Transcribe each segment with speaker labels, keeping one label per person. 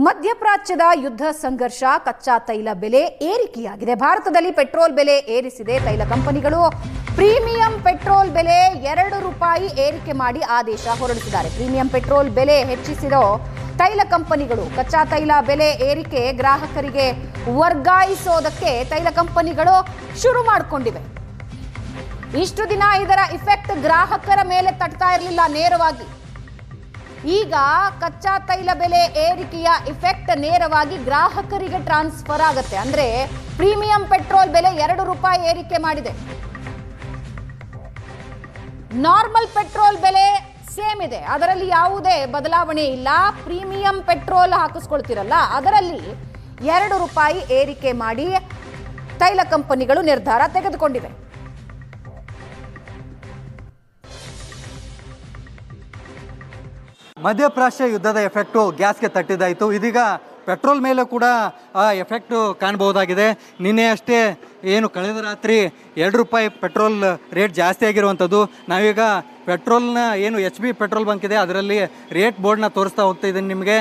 Speaker 1: ಮಧ್ಯಪ್ರಾಚ್ಯದ ಯುದ್ಧ ಸಂಘರ್ಷ, ಕಚ್ಚಾ ತೈಲ ಬೆಲೆ ಏರಿಕೆಯಾಗಿದೆ. ಭಾರತದಲ್ಲಿ ಪೆಟ್ರೋಲ್ ಬೆಲೆ ಏರಿಸಿದೆ ತೈಲ ಕಂಪನಿಗಳು. ಪ್ರೀಮಿಯಂ ಪೆಟ್ರೋಲ್ ಬೆಲೆ ₹2 ಏರಿಕೆ ಮಾಡಿ ಆದೇಶ ಹೊರಡಿಸಿದ್ದಾರೆ. ಪ್ರೀಮಿಯಂ ಪೆಟ್ರೋಲ್ ಬೆಲೆ ಹೆಚ್ಚಿಸಿರೋ ತೈಲ ಕಂಪನಿಗಳು ಕಚ್ಚಾ ತೈಲ ಬೆಲೆ ಏರಿಕೆ ಗ್ರಾಹಕರಿಗೆ ವರ್ಗಾಯಿಸೋದಕ್ಕೆ ತೈಲ ಕಂಪನಿಗಳು ಶುರು ಮಾಡಿಕೊಂಡಿವೆ. ಇಷ್ಟು ದಿನ ಇದರ ಇಫೆಕ್ಟ್ ಗ್ರಾಹಕರ ಮೇಲೆ ತಟ್ತಾ ಇರಲಿಲ್ಲ ನೇರವಾಗಿ. ಈಗ ಕಚ್ಚಾ ತೈಲ ಬೆಲೆ ಏರಿಕೆಯ ಇಫೆಕ್ಟ್ ನೇರವಾಗಿ ಗ್ರಾಹಕರಿಗೆ ಟ್ರಾನ್ಸ್ಫರ್ ಆಗುತ್ತೆ. ಅಂದ್ರೆ ಪ್ರೀಮಿಯಂ ಪೆಟ್ರೋಲ್ ಬೆಲೆ ₹2 ಏರಿಕೆ ಮಾಡಿದೆ. ನಾರ್ಮಲ್ ಪೆಟ್ರೋಲ್ ಬೆಲೆ ಸೇಮ್ ಇದೆ, ಅದರಲ್ಲಿ ಯಾವುದೇ ಬದಲಾವಣೆ ಇಲ್ಲ. ಪ್ರೀಮಿಯಂ ಪೆಟ್ರೋಲ್ ಹಾಕಿಸ್ಕೊಳ್ತಿರಲ್ಲ, ಅದರಲ್ಲಿ ₹2 ಏರಿಕೆ ಮಾಡಿ ತೈಲ ಕಂಪನಿಗಳು ನಿರ್ಧಾರ ತೆಗೆದುಕೊಂಡಿವೆ.
Speaker 2: ಮಧ್ಯಪ್ರಾಚ್ಯ ಯುದ್ಧದ ಎಫೆಕ್ಟು ಗ್ಯಾಸ್ಗೆ ತಟ್ಟಿದ್ದಾಯಿತು. ಇದೀಗ ಪೆಟ್ರೋಲ್ ಮೇಲೆ ಕೂಡ ಆ ಎಫೆಕ್ಟು ಕಾಣಬಹುದಾಗಿದೆ. ನಿನ್ನೆ ಅಷ್ಟೇ ಏನು ಕಳೆದ ರಾತ್ರಿ ₹2 ಪೆಟ್ರೋಲ್ ರೇಟ್ ಜಾಸ್ತಿ ಆಗಿರುವಂಥದ್ದು. ನಾವೀಗ ಪೆಟ್ರೋಲ್ನ ಏನು HP ಪೆಟ್ರೋಲ್ ಬಂಕ್ ಇದೆ ಅದರಲ್ಲಿ ರೇಟ್ ಬೋರ್ಡ್ನ ತೋರಿಸ್ತಾ ಹೋಗ್ತಾ ಇದ್ದೀನಿ ನಿಮಗೆ.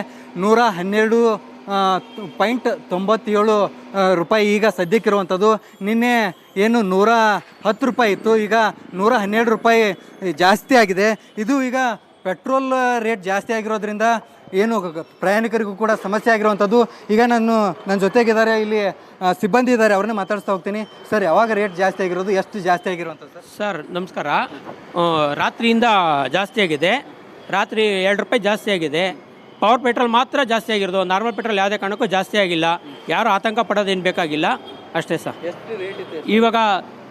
Speaker 2: $112.97 ಈಗ ಸದ್ಯಕ್ಕಿರುವಂಥದ್ದು. ನಿನ್ನೆ ಏನು $110 ಇತ್ತು, ಈಗ $112 ಜಾಸ್ತಿ ಆಗಿದೆ. ಇದು ಈಗ ಪೆಟ್ರೋಲ್ ರೇಟ್ ಜಾಸ್ತಿ ಆಗಿರೋದ್ರಿಂದ ಏನು ಪ್ರಯಾಣಿಕರಿಗೂ ಕೂಡ ಸಮಸ್ಯೆ ಆಗಿರುವಂಥದ್ದು. ಈಗ ನನ್ನ ಜೊತೆಗಿದ್ದಾರೆ ಇಲ್ಲಿ ಸಿಬ್ಬಂದಿ ಇದ್ದಾರೆ, ಅವ್ರನ್ನ ಮಾತಾಡಿಸ್ತಾ ಹೋಗ್ತೀನಿ. ಸರ್, ಯಾವಾಗ ರೇಟ್ ಜಾಸ್ತಿ ಆಗಿರೋದು, ಎಷ್ಟು ಜಾಸ್ತಿ ಆಗಿರುವಂಥದ್ದು?
Speaker 3: ಸರ್ ನಮಸ್ಕಾರ. ರಾತ್ರಿಯಿಂದ ಜಾಸ್ತಿ ಆಗಿದೆ. ರಾತ್ರಿ ₹2 ಜಾಸ್ತಿ ಆಗಿದೆ. ಪವರ್ ಪೆಟ್ರೋಲ್ ಮಾತ್ರ ಜಾಸ್ತಿ ಆಗಿರೋದು. ನಾರ್ಮಲ್ ಪೆಟ್ರೋಲ್ ಯಾವುದೇ ಕಾರಣಕ್ಕೂ ಜಾಸ್ತಿ ಆಗಿಲ್ಲ. ಯಾರು ಆತಂಕ ಪಡೋದೇನು ಬೇಕಾಗಿಲ್ಲ, ಅಷ್ಟೇ ಸರ್. ಇವಾಗ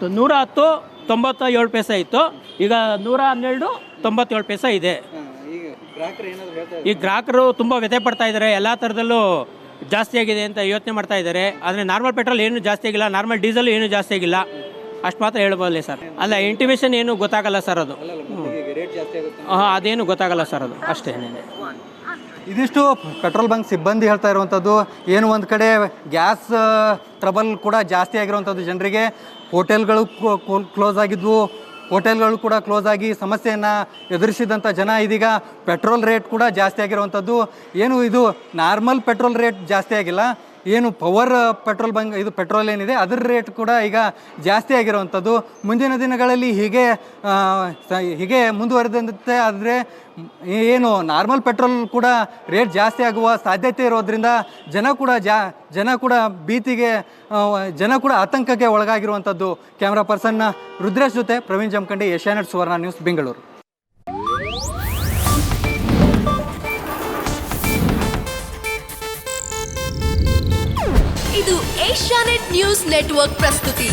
Speaker 3: 110.97 ಇತ್ತು, ಈಗ 112.97 ಇದೆ. ಈ ಗ್ರಾಹಕರು ತುಂಬ ವ್ಯಥೆ ಪಡ್ತಾ ಇದ್ದಾರೆ. ಎಲ್ಲ ಥರದಲ್ಲೂ ಜಾಸ್ತಿ ಆಗಿದೆ ಅಂತ ಯೋಚನೆ ಮಾಡ್ತಾ ಇದ್ದಾರೆ. ಆದರೆ ನಾರ್ಮಲ್ ಪೆಟ್ರೋಲ್ ಏನು ಜಾಸ್ತಿ ಆಗಿಲ್ಲ, ನಾರ್ಮಲ್ ಡೀಸೆಲ್ ಏನು ಜಾಸ್ತಿ ಆಗಿಲ್ಲ, ಅಷ್ಟು ಮಾತ್ರ ಹೇಳ್ಬೋದಲ್ಲ ಸರ್. ಅಲ್ಲ, ಇಂಟಿಮೇಷನ್ ಏನು ಗೊತ್ತಾಗಲ್ಲ ಸರ್, ಅದು ಅದೇನು ಗೊತ್ತಾಗಲ್ಲ ಸರ್, ಅದು ಅಷ್ಟೇ.
Speaker 2: ಇದಿಷ್ಟು ಪೆಟ್ರೋಲ್ ಬಂಕ್ ಸಿಬ್ಬಂದಿ ಹೇಳ್ತಾ ಇರುವಂಥದ್ದು. ಏನು ಒಂದು ಕಡೆ ಗ್ಯಾಸ್ ಟ್ರಬಲ್ ಕೂಡ ಜಾಸ್ತಿ ಆಗಿರುವಂಥದ್ದು ಜನರಿಗೆ. ಹೋಟೆಲ್ಗಳು ಕ್ಲೋಸ್ ಆಗಿದ್ವು, ಹೋಟೆಲ್ಗಳು ಕೂಡ ಕ್ಲೋಸ್ ಆಗಿ ಸಮಸ್ಯೆಯನ್ನು ಎದುರಿಸಿದಂಥ ಜನ ಇದೀಗ ಪೆಟ್ರೋಲ್ ರೇಟ್ ಕೂಡ ಜಾಸ್ತಿ ಆಗಿರುವಂಥದ್ದು. ಏನು ಇದು ನಾರ್ಮಲ್ ಪೆಟ್ರೋಲ್ ರೇಟ್ ಜಾಸ್ತಿ ಆಗಿಲ್ಲ, ಏನು ಪವರ್ ಪೆಟ್ರೋಲ್ ಬಂಕ್ ಇದು ಪೆಟ್ರೋಲ್ ಏನಿದೆ ಅದರ ರೇಟ್ ಕೂಡ ಈಗ ಜಾಸ್ತಿ ಆಗಿರುವಂಥದ್ದು. ಮುಂದಿನ ದಿನಗಳಲ್ಲಿ ಹೀಗೆ ಮುಂದುವರೆದಂತೆ ಆದರೆ ಏನು ನಾರ್ಮಲ್ ಪೆಟ್ರೋಲ್ ಕೂಡ ರೇಟ್ ಜಾಸ್ತಿ ಆಗುವ ಸಾಧ್ಯತೆ ಇರೋದ್ರಿಂದ ಜನ ಕೂಡ ಭೀತಿಗೆ, ಜನ ಕೂಡ ಆತಂಕಕ್ಕೆ ಒಳಗಾಗಿರುವಂಥದ್ದು. ಕ್ಯಾಮ್ರಾ ಪರ್ಸನ್ ರುದ್ರೇಶ್ ಜೊತೆ ಪ್ರವೀಣ್ ಜಮಖಂಡಿ, ಏಷ್ಯಾನೆಟ್ ಸುವರ್ಣ ನ್ಯೂಸ್, ಬೆಂಗಳೂರು.
Speaker 4: ಇದು ಏಷ್ಯಾನೆಟ್ ನ್ಯೂಸ್ ನೆಟ್ವರ್ಕ್ ಪ್ರಸ್ತುತಿ.